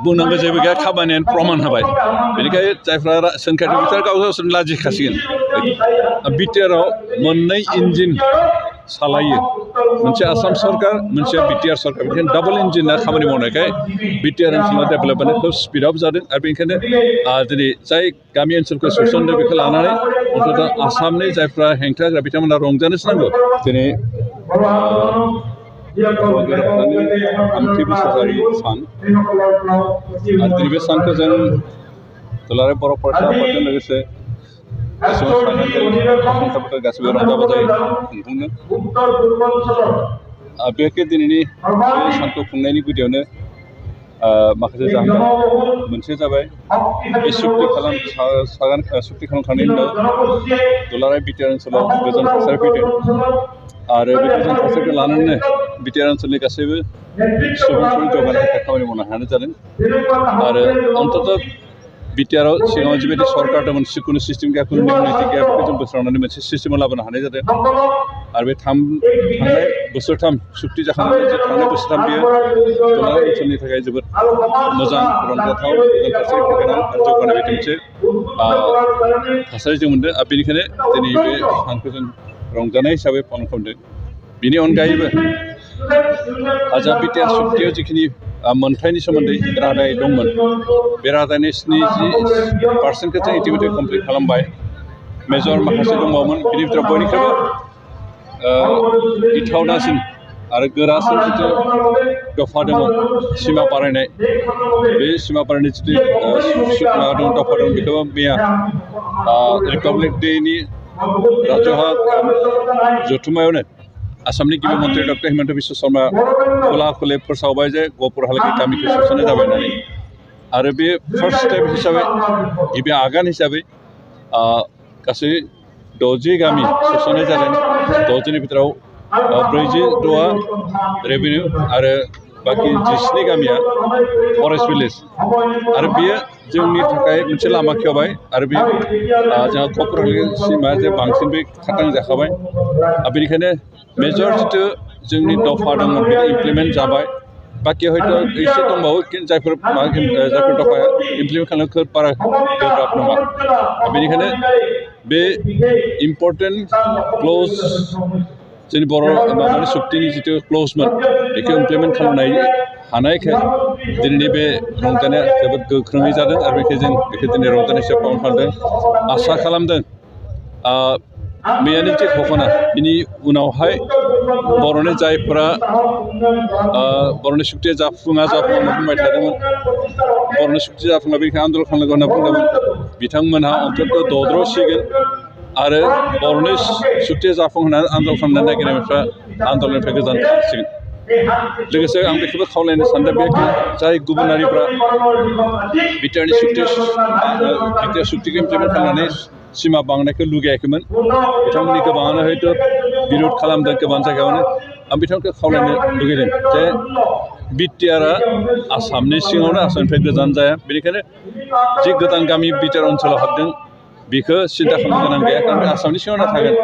बुंनांगौ जेबो गैया खामानियानो प्रमान होबाय बेनिखायनो जायफ्रा सोंखारि बिथार गावसोर लाजिखासिगोन बिटिआरआव मोननै इन्जिन सालायो मोनसे आसाम सरकार मोनसे बिटिआर सरकार बेनिखायनो डाबल इन्जिना खामानि मावनायखाय बिटिआर ओनसोलाव डेभेलपमेन्ट खोब स्पिडआप जादों आरो बेनिखायनो दिनै जाय गामि ओनसोलखौ सोसनदों बेखौ लानानै अन्ततः आसामनि जायफ्रा हेंथा होग्रा बिथांमोना रंजानोसो नांगौ दिनै थामथि बोसोरारि सान आरो दिनै बे सानखौ जों दुलाराय बर' फरायसाफोरजों लोगोसे गासिबो रंजा बाजायै खुंफुंदों बेखौ दिनैनि बे सानखौ खुंनायनि गुदियावनो माखासे जाहोन मोनसे जाबाय बे सुक्ति खालामखांनायनि उनाव दुलाराय बिटिआर ओनसोलाव गोजोन थासारि फैदों आरो बे गोजोन थासारिखौ लानानैनो बिटिआर ओनसोलनि गासैबो सुबुंफोरनि जौगानायनि थाखाय खामानि मावनो हानाय जादों आरो अन्ततः बिटिआरआव सिगाङाव जिबायदि सरकार दंमोन जिखुनु सिस्टेम गैया खुनु नीति गैया बेखौ जों बोस्रांनानै मोनसे सिस्टेमाव लाबोनो हानाय जादों आरो बे थांनाय बोसोरथाम सुक्ति जाखांनानै जे थांनाय बोसोरथाम बेयो दुलाराय ओनसोलनि थाखाय जोबोद मोजां रंजाथाव गोजोन थासारि गोनां आरो जौगानाय बायदि मोनसे थासारि जों मोनदों आरो बेनिखायनो दिनै बे सानखौ जों रंजानाय हिसाबै पालन खालामदों बेनि अनगायैबो जा बिटिआर सुक्तियाव जिखिनि मोनथायनि सोमोन्दै रादाय दंमोन बे रादायनि 70% जों इतिमध्य कमप्लिट खालामबाय मेजर माखासे दंबावोमोन बिनि भितराव बयनिख्रुइबो गिथावनासिन आरो गोरासिन जिथु दफा दङ सिमा बारायनाय बे सिमा बारायनाय जिथु दफा दं बेखौ मैया रिपाब्लिक डेनि राजौहा जथुम्मायावनो आसामनि गिबि मन्त्रि डक्टर हिमन्त बिश्व शर्मा खुला खुले फोसावबाय जे गहपुरहालागै गामिखौ सोसननाय जाबाय होननानै आरो बे फार्स्ट स्टेप हिसाबै गिबि आगान हिसाबै गासै 60 गामि सोसननाय जादों 60नि भितराव 46आ रेभिनिउ आरो बाखि 17 गामिया फरेस्ट भिलेज आरो बेयो जोंनि थाखाय मोनसे लामा खेवबाय आरो बे जोंहा गहपुरहालागै सिमा जे बांसिन बे खाथां जाखाबाय बेनिखायनो मेजर जिथु जोंनि दफा दंमोन बे इमप्लिमेन्ट जाबाय बाखि हयथ' एसे दंबावो जायफोर दफाया इमप्लिमेन्ट खालामनो बारा गोब्राब नङा बेनिखायनो बे इम्पर्टेन्ट क्लज जोंनि बर' माबानि सुक्तिनि जिथु क्लजमोन बेखौ इमप्लिमेन्ट खालामनाय हानायखाय दिनैनि बे रंजानाया जोबोद गोख्रोङै जादों आरो बेखौ जों दिनै रंजानाय हिसाबै पालन खालामदों आसा खालामदों मैयानि जे घटना बिनि उनावहाय बर'नि जायफोरा बर'नि सुक्तिया जाफुङा होनना बुंबाय थादोंमोन बर'नि सुक्ति जाफुङा बेनिखायनो आन्दलन खालामनांगौ होनना बुंदोंमोन बिथांमोनहा अन्ततः दद्र'सिगोन आरो बर'नि सुक्तिया जाफुं होननानै आन्दलन खालामनो नागिरनायफ्रा आन्दलननिफ्राय गोजान थासिगोन लोगोसे आं बेखौबो खावलायनो सानदों बे जाय गुबुनारिफ्रा बिटिआरनि सुक्तिखौ इमप्लिमेन्ट खालामनानै सिमा बांनायखौ लुगैयाखैमोन बिथांमोननि गोबाङानो हयथ' बिरोध खालामदों गोबां जायगायावनो आं बिथांमोनखौ खावलायनो लुगैदों जे बिटिआरआ आसामनि सिङावनो आसामनिफ्राय गोजान जाया बेनिखायनो जि गोदान गामि बिटिआर ओनसोलाव हाबदों बेखौ सिन्था खालामनो गोनां गैया कारण बे आसामनि सिङावनो थागोन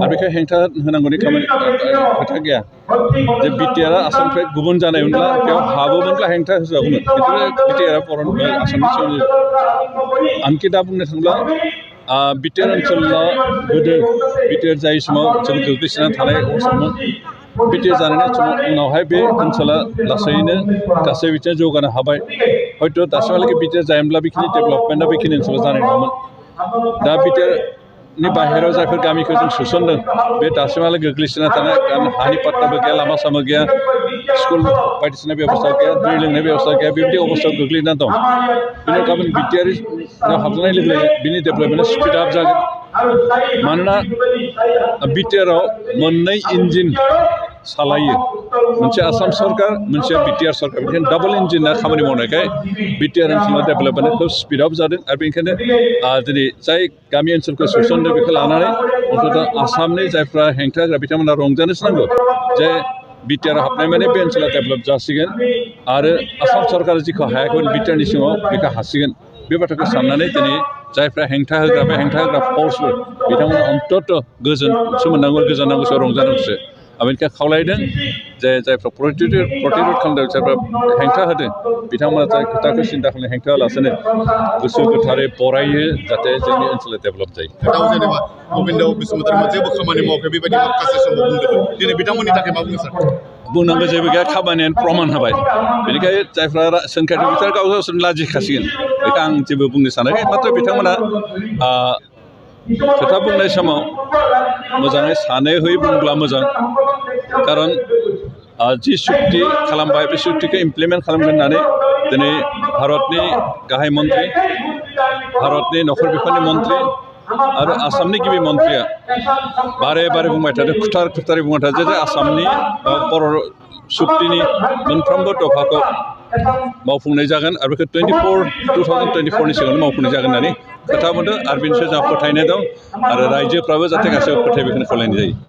आरो बेखौ हेंथा होनांगौनि खोथा गैया जे बिटिआरआ आसामनिफ्राय गुबुन जानायमोनब्ला बेयाव हाबोमोनब्ला हेंथा होजागौमोन खिन्थु बिटिआरआ आसामनि सिङावनो आनखि दा बुंनो थाङोब्ला बिटिआर ओनसोलाव गोदो बिटिआर जायै समाव जोबोद गोग्लैसोनानै थानाय अबस्थामोन बिटिआर जानायनि समाव उनावहाय बे ओनसोला लासैनो गासै बिथिङाव जौगानो हाबाय हयथ' दासिमहालागै बिटिआर जायोब्ला बेखिनि डेभेलपमेन्टआ बेखिनि ओनसोलाव जानाय नङामोन दा बिटिआरनि बाहेरायाव जायफोर गामिखौ जों सोसनदों बे दासिमहालागै गोग्लैसोना थानाय कारण हानि पाट्टाबो गैया लामा सामा गैया स्कुल बायदिसिना बेबस्था गैया दै लोंनाय बेबस्था गैया बेबायदि अबस्थायाव गोग्लैना दं बेनि गाबोन बिटिआरआव हाबजानाय लोगो लोगो बिनि डेभेलपमेन्टआ स्पिड आप जागोन मानोना बिटिआरआव मोननै इन्जिन सालायो मोनसे आसाम सरकार मोनसे बिटिआर सरकार बेनिखायनो डाबल इन्जिना खामानि मावनायखाय बिटिआर ओनसोलाव डेभेलपमेन्टआ खोब स्पिडआप जादों आरो बेनिखायनो दिनै जाय गामि ओनसोलखौ सोसनदों बेखौ लानानै अन्ततः आसामनि जायफ्रा हेंथा होग्रा बिथांमोना रंजानोसो नांगौ जे बिटिआर हाबनाय माने बे ओनसोला डेभेलप जासिगोन आरो आसाम सरकारा जिखौ हायाखैमोन बिटिआरनि सिङाव बेखौ हासिगोन बे बाथ्राखौ साननानै दिनै जायफ्रा हेंथा होग्रा बे हेंथा होग्रा फर्सफोर बिथांमोना अन्ततः गोजोनसो मोननांगौ गोजोननांगौसो रंजानांगौसो बेनिखायनो खावलायदों जायफ्रा प्रतिरद खालामदों जायफ्रा हेंथा होदों बिथांमोना जाय खोथाखौ सिन्था खालामनो हेंथा होलासेनो गोसो गोथारै बरायो जाहाथे जोंनि ओनसोला डेभेलप जायो। खोथाव जेनेबा गबिन्द बसुमतारी जेबो खामानि मावाखै बेबायदि माखासे समाव बुंदोंमोन दिनै बिथांमोननि थाखाय मा बुंनो सार? बुंनांगौ जेबो गैया खामानियानो प्रमान होबाय बेनिखायनो जायफ्रा सोंखारिदों बिसोर गावसोर लाजिखासिगोन बेखौ आं जेबो बुंनो सानाखै माथ्र बिथांमोना खोथा बुंनाय समाव मोजाङै सानै हयै बुंब्ला मोजां खारन जि सुक्ति खालामबाय बे सुक्तिखौ इमप्लिमेन्ट खालामगोन होननानै दिनै भारतनि गाहाय मन्त्रि भारतनि नखर बिफाननि मन्त्रि आरो आसामनि गिबि मन्त्रिया बारे बारे बुंबाय थादों खुथारै बुंबाय थादों जे आसामनि बर' सुक्तिनि मोनफ्रोमबो दफाखौ मावफुंनाय जागोन आरो बेखौ 2024नि सिगाङावनो मावफुंनाय जागोन होननानै खोथा बुंदों आरो बेनि सायाव जोंहा फोथायनाय दं आरो रायजोफ्राबो जाहाथे गासैबो फोथाय बेखौनो खावलायनाय जायो।